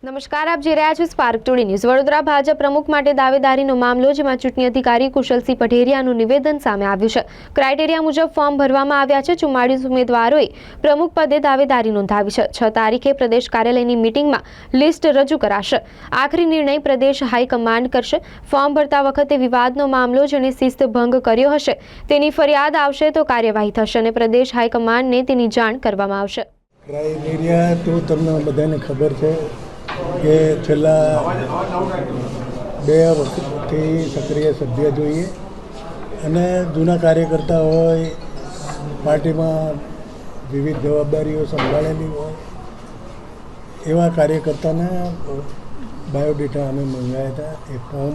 નમસ્કાર, આપ જોઈ રહ્યા છો Spark Today News. Vadodara Bhajap પ્રમુખ માટે દાવેદારીનો મામલો, જેમાં ચૂંટણી અધિકારી કુશલસિંહ પઢેરિયાનું નિવેદન સામે આવ્યું છે। ક્રાઇટેરિયા મુજબ ફોર્મ ભરવામાં આવ્યા છે। 44 ઉમેદવારોએ પ્રમુખ પદે દાવેદારી નોંધાવી છે। 6 તારીખે પ્રદેશ કાર્યાલયની મિટિંગમાં લિસ્ટ રજૂ કરાશે। આખરી નિર્ણય પ્રદેશ હાઈકમાન્ડ કરશે। ફોર્મ ભરતા વખતે વિવાદનો મામલો, જેણે શિસ્ત ભંગ કર્યો હશે તેની ફરિયાદ આવશે તો કાર્યવાહી થશે અને પ્રદેશ હાઈકમાન્ડને તેની જાણ કરવામાં આવશે। ક્રાઇટેરિયા તો તમને બધાને ખબર છે કે છેલ્લા 2 વખતથી સક્રિય સભ્ય જોઈએ અને જૂના કાર્યકર્તા હોય, પાર્ટીમાં વિવિધ જવાબદારીઓ સંભાળેલી હોય એવા કાર્યકર્તાને બાયોડેટા અમે મંગાવ્યા હતા। એ ફોર્મ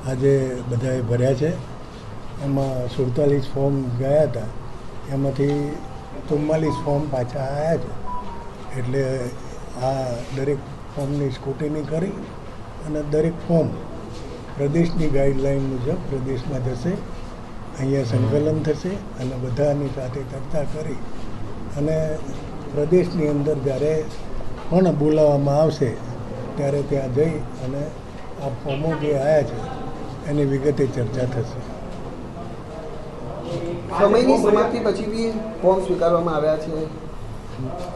આજે બધાએ ભર્યા છે। એમાં 47 ફોર્મ ગયા હતા, એમાંથી 44 ફોર્મ પાછા આવ્યા છે। એટલે આ દરેક ફોર્મની સ્ક્રુટિની કરી અને દરેક ફોર્મ પ્રદેશની ગાઈડલાઈન મુજબ પ્રદેશમાં જશે। અહીંયા સંકલન થશે અને બધાની સાથે ચર્ચા કરી અને પ્રદેશની અંદર જ્યારે પણ બોલાવવામાં આવશે ત્યારે ત્યાં જઈ અને આ ફોર્મો જે આવ્યા છે એની વિગતે ચર્ચા થશે। સમયની સમાપ્તિ પછી બી ફોર્મ સ્વીકારવામાં આવ્યા છે।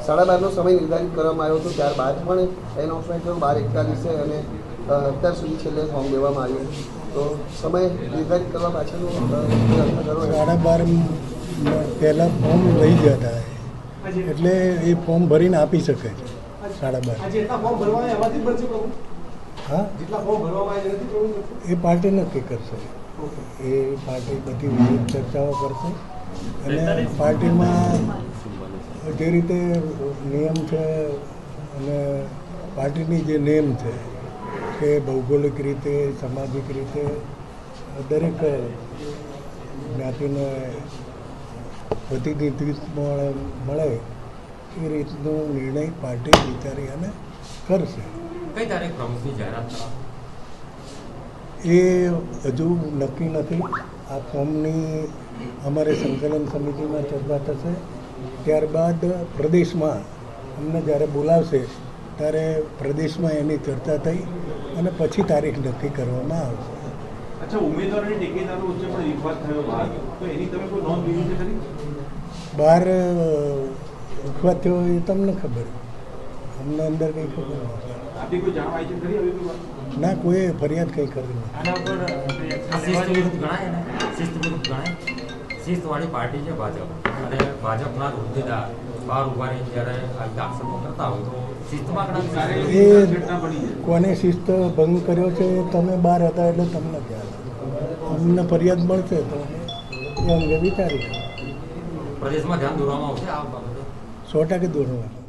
12:30નો સમય નિર્ધારિત કરવામાં આવ્યો હતો, ત્યારબાદ પણ એનાઉન્સમેન્ટ 12:41 અને અત્યાર સુધી છેલ્લે ફોર્મ દેવામાં આવ્યું। તો સમય નિર્ધારિત કરવા પાછળનો 12:30 પહેલાં ફોર્મ લઈ જતા એટલે એ ફોર્મ ભરીને આપી શકે છે 12:30। હા, એ પાર્ટી નક્કી કરશે। એ પાર્ટી બધી વિવિધ ચર્ચાઓ કરશે અને પાર્ટીમાં જે રીતે નિયમ છે અને પાર્ટીની જે નેમ છે કે ભૌગોલિક રીતે, સામાજિક રીતે દરેક જ્ઞાતિને પ્રતિનિધિત્વ મળે એ રીતનો નિર્ણય પાર્ટી વિચારી અને કરશે। કઈ તારીખ પ્રમુખની જાહેરાત એ હજુ નક્કી નથી। આ ફોર્મની અમારે સંકલન સમિતિમાં ચર્ચા થશે, ત્યારબાદ પ્રદેશમાં અમને જ્યારે બોલાવશે ત્યારે પ્રદેશમાં એની ચર્ચા થઈ અને પછી તારીખ નક્કી કરવામાં આવશે। અચ્છા, ઉમેદવારોની ટેકેદારો વચ્ચે પણ વિવાદ થયો બહાર, તો એની તમે કોઈ નોંધ લીધી છે ખરી? બહાર વિવાદ થયો એ તમને ખબર, અમને અંદર કંઈ ખબર નથી। આપની કોઈ જાણ આવી છે ખરી આવી કોઈ વાત? ના, કોઈ ફરિયાદ કંઈ કરી નથી। આના ઉપર શિસ્ત વિરુદ્ધ ગણાય ને? શિસ્ત વિરુદ્ધ ગણાય? શિસ્તવાળી પાર્ટી છે ભાજપ, અને ભાજપના હોદ્દેદાર બહાર ઉભા રહીને જ્યારે આવી આક્ષેપો કરતા હોય તો શિસ્તમાં ગણાય? એ કોને શિસ્ત ભંગ કર્યો છે તમે બહાર હતા એટલે તમને ખ્યાલ, અમને ફરિયાદ મળશે તો એ અંગે વિચારીશું। પ્રદેશમાં ધ્યાન દોરવામાં આવશે આ બાબતે? 100% દોરવાનું।